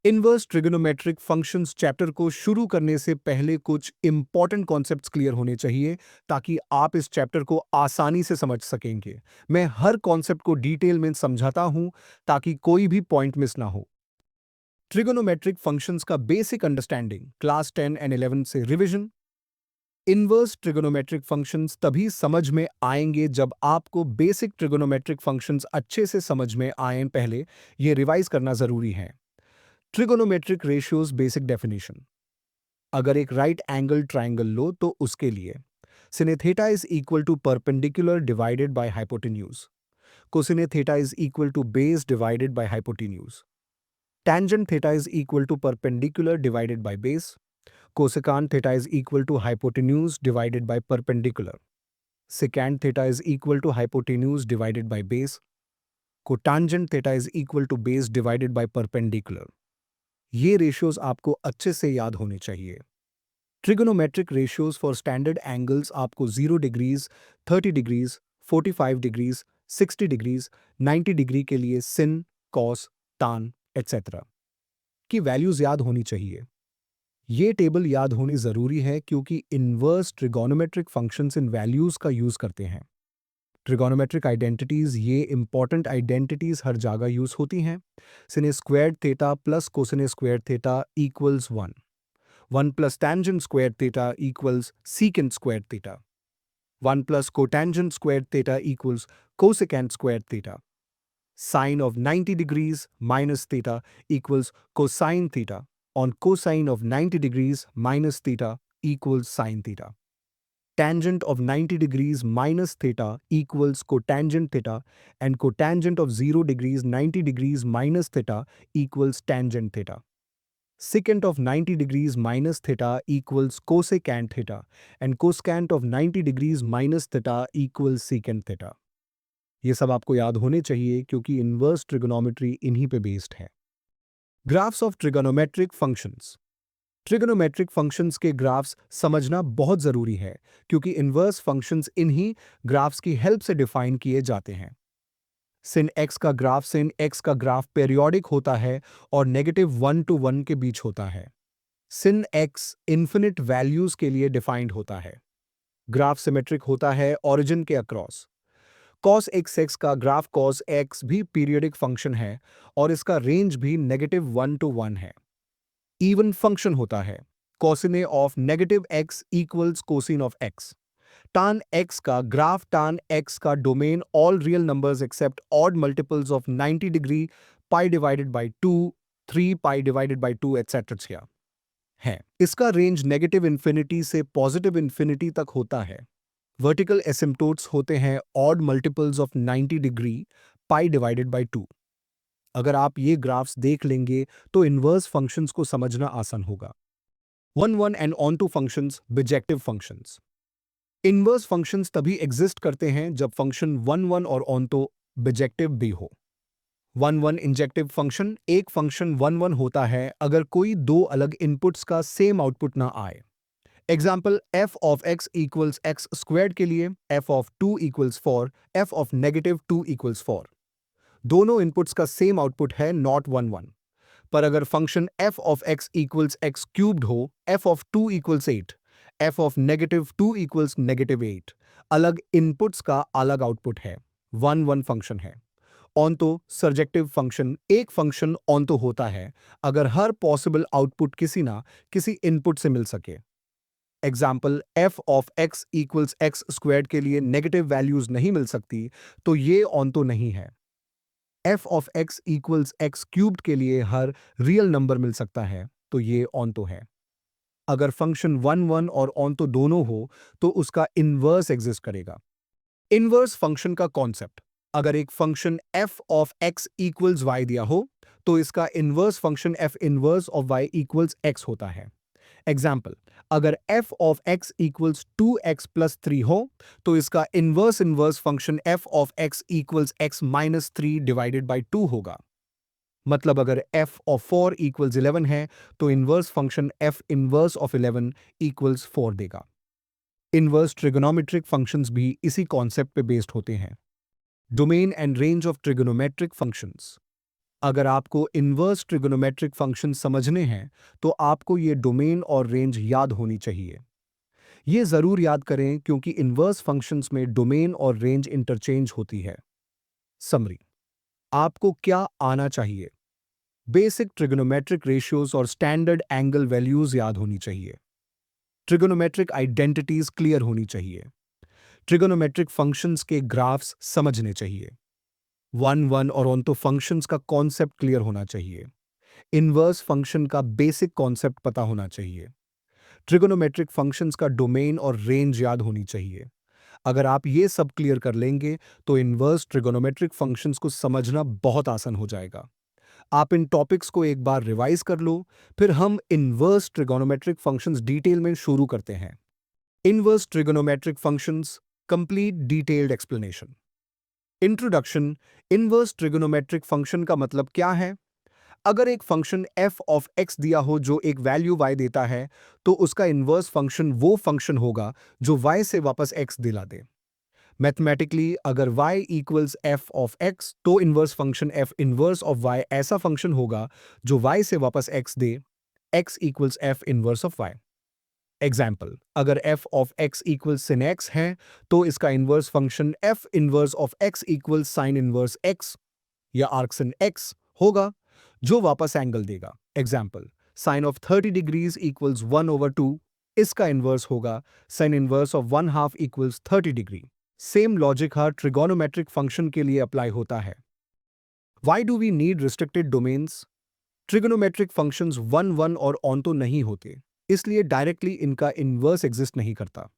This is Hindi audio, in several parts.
इनवर्स ट्रिगोनोमेट्रिक फंक्शंस चैप्टर को शुरू करने से पहले कुछ इंपॉर्टेंट कॉन्सेप्ट्स क्लियर होने चाहिए ताकि आप इस चैप्टर को आसानी से समझ सकेंगे। मैं हर कॉन्सेप्ट को डिटेल में समझाता हूं ताकि कोई भी पॉइंट मिस ना हो। ट्रिगोनोमेट्रिक फंक्शंस का बेसिक अंडरस्टैंडिंग क्लास 10 एंड 11 से रिवीजन। इनवर्स ट्रिगोनोमेट्रिक फंक्शंस तभी समझ में आएंगे जब आपको बेसिक ट्रिगोनोमेट्रिक फंक्शंस अच्छे से समझ में आएं। पहले ये रिवाइज करना जरूरी है। Trigonometric ratios basic definition. अगर एक राइट एंगल ट्राइंगल लो तो उसके लिए sine theta is equal to perpendicular divided by hypotenuse, cosine theta is equal to base divided by hypotenuse, tangent theta is equal to perpendicular divided by base, cosecant theta is equal to hypotenuse divided by perpendicular, secant theta is equal to hypotenuse divided by base, cotangent theta is equal to base divided by perpendicular। ये रेशियोज आपको अच्छे से याद होने चाहिए। Trigonometric ratios for standard angles आपको 0 degrees, 30 degrees, 45 degrees, 60 degrees, 90 degree के लिए सिन, कॉस, तान एटसेट्रा की वैल्यूज याद होनी चाहिए। ये टेबल याद होनी जरूरी है क्योंकि इनवर्स ट्रिगोनोमेट्रिक फंक्शंस इन वैल्यूज का यूज करते हैं। ट्रिगोनोमेट्रिक आइडेंटिटीज, ये इंपॉर्टेंट आइडेंटिटीज हर जगह यूज होती हैं। Sine squared theta plus cosine squared theta equals 1, 1 plus tangent squared theta equals secant squared theta, 1 plus cotangent squared theta equals cosecant squared theta, sine of 90 degrees minus theta equals cosine theta, on cosine of 90 degrees minus theta equals sine theta, tangent of 90 degrees minus theta equals cotangent theta, and cotangent of 0 degrees 90 degrees minus theta equals tangent theta. Secant of 90 degrees minus theta equals cosecant theta, and cosecant of 90 degrees minus theta equals secant theta। ये सब आपको याद होने चाहिए क्योंकि इनवर्स ट्रिगोनोमेट्री इन्हीं पे बेस्ड है। Graphs of trigonometric functions. Trigonometric functions के ग्राफ्स समझना बहुत जरूरी है क्योंकि इनवर्स फंक्शंस इन्हीं ग्राफ्स की हेल्प से डिफाइन किए जाते हैं। सिन एक्स का ग्राफ पेरियोडिक होता है और -1 के बीच होता है। सिन एक्स इन्फिनिट वैल्यूज के लिए डिफाइंड होता है। ग्राफ सिमेट्रिक होता है ओरिजिन के अक्रॉस। कॉस एक्स का ग्राफ कॉस एक्स भी पीरियडिक फंक्शन है और इसका रेंज भी -1 है। इवन फंक्शन होता है। Cosine of -x equals cosine of x। tan x का ग्राफ tan x का domain all real numbers except odd multiples of 90 degree, pi divided by 2, 3 pi divided by 2 etcetera है। इसका रेंज नेगेटिव इन्फिनिटी से पॉजिटिव इन्फिनिटी तक होता है। वर्टिकल एसिम्प्टोट्स होते हैं odd multiples of 90 degree, pi divided by 2। अगर आप ये ग्राफ्स देख लेंगे तो इनवर्स फंक्शंस को समझना आसान होगा। 1 and onto functions, bijective functions. Inverse functions तभी एग्जिस्ट करते हैं जब फंक्शन 1 और ऑन तो बिजेक्टिव भी हो। 1 इंजेक्टिव फंक्शन, एक फंक्शन 1 होता है अगर कोई दो अलग इनपुट्स का सेम आउटपुट ना आए। Example f of x equals x squared के लिए f of 2 equals 4, f of -2 equals 4। दोनों इनपुट्स का सेम आउटपुट है नॉट 1 1। पर अगर function f of x equals x cubed हो, f of 2 equals 8, f of -2 equals -8, अलग इनपुट्स का अलग आउटपुट है। 1 फंक्शन है। ऑनतो सर्जेक्टिव फंक्शन, एक फंक्शन ऑनतो होता है अगर हर पॉसिबल आउटपुट किसी ना किसी इनपुट से मिल सके। Example f of x equals x squared के लिए नेगेटिव वैल्यूज नहीं मिल सकती तो ये ऑनतो नहीं है। f of x equals x cubed के लिए हर रियल नंबर मिल सकता है तो ये ऑनतो है। अगर फंक्शन 1 और ऑनतो दोनों हो तो उसका इनवर्स एग्जिस्ट करेगा। इनवर्स फंक्शन का कॉन्सेप्ट। अगर एक function f of x equals y दिया हो तो इसका inverse function f inverse of y equals x होता है। एग्जाम्पल, अगर f of x equals 2x plus 3 हो तो इसका inverse function f of x equals x minus 3 divided by 2 होगा। मतलब अगर f ऑफ 4 इक्वल्स 11 है तो inverse function f inverse of 11 equals 4 देगा। इनवर्स ट्रिगोनोमेट्रिक फंक्शंस भी इसी कॉन्सेप्ट पे बेस्ड होते हैं। Domain and range of trigonometric functions. अगर आपको इन्वर्स ट्रिगोनोमेट्रिक फंक्शन समझने हैं, तो आपको ये डोमेन और रेंज याद होनी चाहिए। ये ज़रूर याद करें क्योंकि इन्वर्स फंक्शंस में डोमेन और रेंज इंटरचेंज होती है। समरी, आपको क्या आना चाहिए? बेसिक ट्रिगोनोमेट्रिक रेशियोज और स्टैंडर्ड एंगल वैल्यूज याद होनी चाहिए। ट्रिगोनोमेट्रिक आइडेंटिटीज क्लियर होनी चाहिए। ट्रिगोनोमेट्रिक फंक्शंस के ग्राफ्स समझने चाहिए। वन वन और ऑन्टो फंक्शंस का कॉन्सेप्ट क्लियर होना चाहिए। इनवर्स फंक्शन का बेसिक कॉन्सेप्ट पता होना चाहिए। ट्रिगोनोमेट्रिक फंक्शंस का डोमेन और रेंज याद होनी चाहिए। अगर आप ये सब क्लियर कर लेंगे, तो इनवर्स ट्रिगोनोमेट्रिक फंक्शंस को समझना बहुत आसान हो जाएगा। आप इन टॉपिक्स को एक बार रिवाइज कर लो, फिर हम इनवर्स ट्रिगोनोमेट्रिक फंक्शंस डिटेल में शुरू करते हैं। Inverse trigonometric functions, complete detailed explanation. Introduction. Inverse trigonometric function का मतलब क्या है? अगर एक फंक्शन f ऑफ x दिया हो जो एक वैल्यू y देता है, तो उसका इनवर्स फंक्शन वो फंक्शन होगा जो y से वापस x दिला दे। मैथमेटिकली अगर y equals f of x, तो inverse function f inverse of y ऐसा फंक्शन होगा जो y से वापस x दे, x equals f inverse of y। Example, अगर f of x equals sin x है, तो इसका inverse function f inverse of x equals sine inverse x या आर्क sin x होगा, जो वापस एंगल देगा। Example, sine of 30 degrees equals 1/2, इसका इनवर्स होगा साइन इनवर्स ऑफ 1/2 इक्वल्स 30 डिग्री। सेम लॉजिक हर ट्रिगोनोमेट्रिक फंक्शन के लिए अप्लाई होता है। Why do we need restricted domains? Trigonometric functions one one और ऑन्टो नहीं होते, इसलिए डायरेक्टली इनका इनवर्स एग्जिस्ट नहीं करता।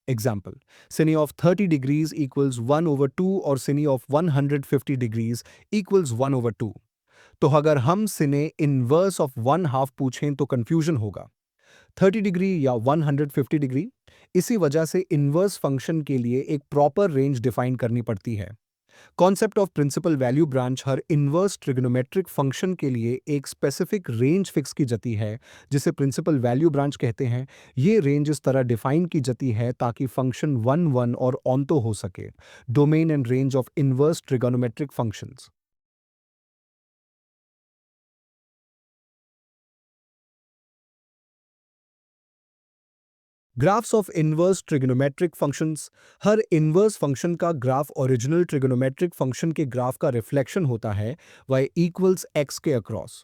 एग्जाम्पल, सिनी ऑफ 30 डिग्रीज इक्वल्स 1/2 और सिनी ऑफ 150 डिग्रीज इक्वल्स 1/2। तो अगर हम सिने इनवर्स ऑफ 1/2 पूछें तो कंफ्यूजन होगा। 30 डिग्री या 150 डिग्री? इसी वजह से इनवर्स फंक्शन के लिए एक प्रॉपर रेंज डिफाइन करनी पड़ती है। Concept of principal value branch हर इनवर्स ट्रिग्नोमेट्रिक फंक्शन के लिए एक स्पेसिफिक रेंज फिक्स की जाती है, जिसे प्रिंसिपल वैल्यू ब्रांच कहते हैं। ये रेंज इस तरह डिफाइन की जाती है ताकि फंक्शन वन वन और ऑन्टो हो सके। Domain and range of inverse trigonometric functions. Graphs of inverse trigonometric functions. हर इनवर्स फंक्शन का ग्राफ ओरिजिनल ट्रिग्नोमेट्रिक फंक्शन के ग्राफ का रिफ्लेक्शन होता है, y इक्वल्स x के across.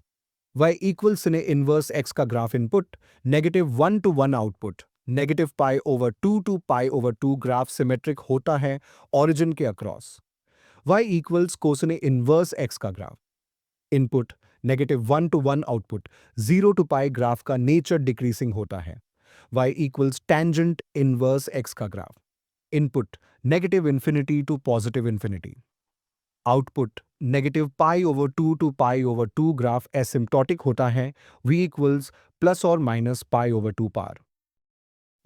y equals sine inverse x का graph input, -1 to 1 output, -π/2 to π/2 graph symmetric होता है ओरिजिन के across. y equals cosine inverse x का graph input, -1 to 1 output, 0 to π graph का नेचर डिक्रीसिंग होता है। y equals tangent inverse x का graph input, -∞ to +∞, output -π/2 to π/2 graph asymptotic होता है। v इक्वल्स ±π/2 पार।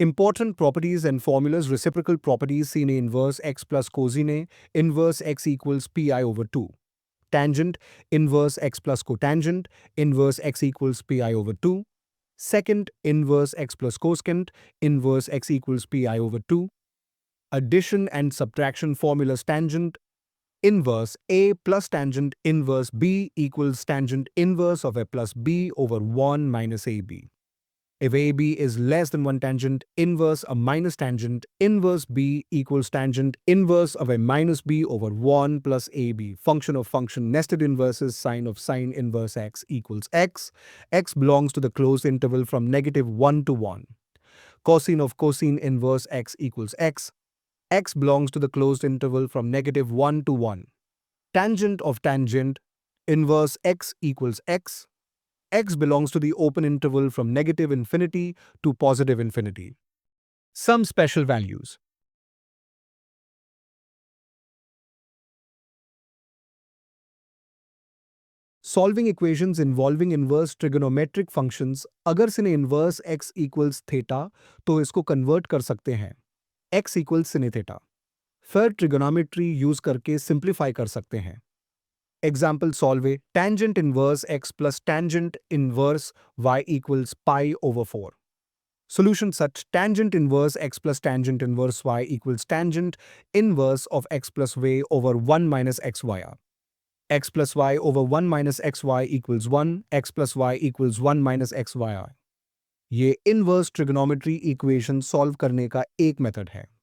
Important properties and formulas. Reciprocal properties sine inverse x plus cosine inverse x equals pi/2. Tangent inverse x plus cotangent inverse x equals pi/2. Second inverse x plus cosecant inverse x equals pi/2. Addition and subtraction formulas. Tangent inverse a plus tangent inverse b equals tangent inverse of a plus b over 1 minus ab. If AB is less than 1, tangent inverse a minus tangent inverse B equals tangent inverse of a minus B over 1 plus AB. Function of function nested inverses. Sine of sine inverse x equals x. X belongs to the closed interval from -1 to 1. Cosine of cosine inverse x equals x. X belongs to the closed interval from -1 to 1. Tangent of tangent inverse x equals x. X belongs to the open interval from -∞ to +∞. Some special values. Solving equations involving inverse trigonometric functions. अगर सिने inverse x equals theta, तो इसको convert कर सकते हैं x equals sin theta. फिर trigonometry यूज करके simplify कर सकते हैं। Example solve. Tangent inverse x plus tangent inverse y equals pi/4. Solution such tangent inverse x plus tangent inverse y equals tangent inverse of x plus y over 1 minus xy. x plus y over 1 minus xy equals 1, x plus y equals 1 minus xy। ये इनवर्स ट्रिग्नोमेट्री इक्वेशन सॉल्व करने का एक मेथड है।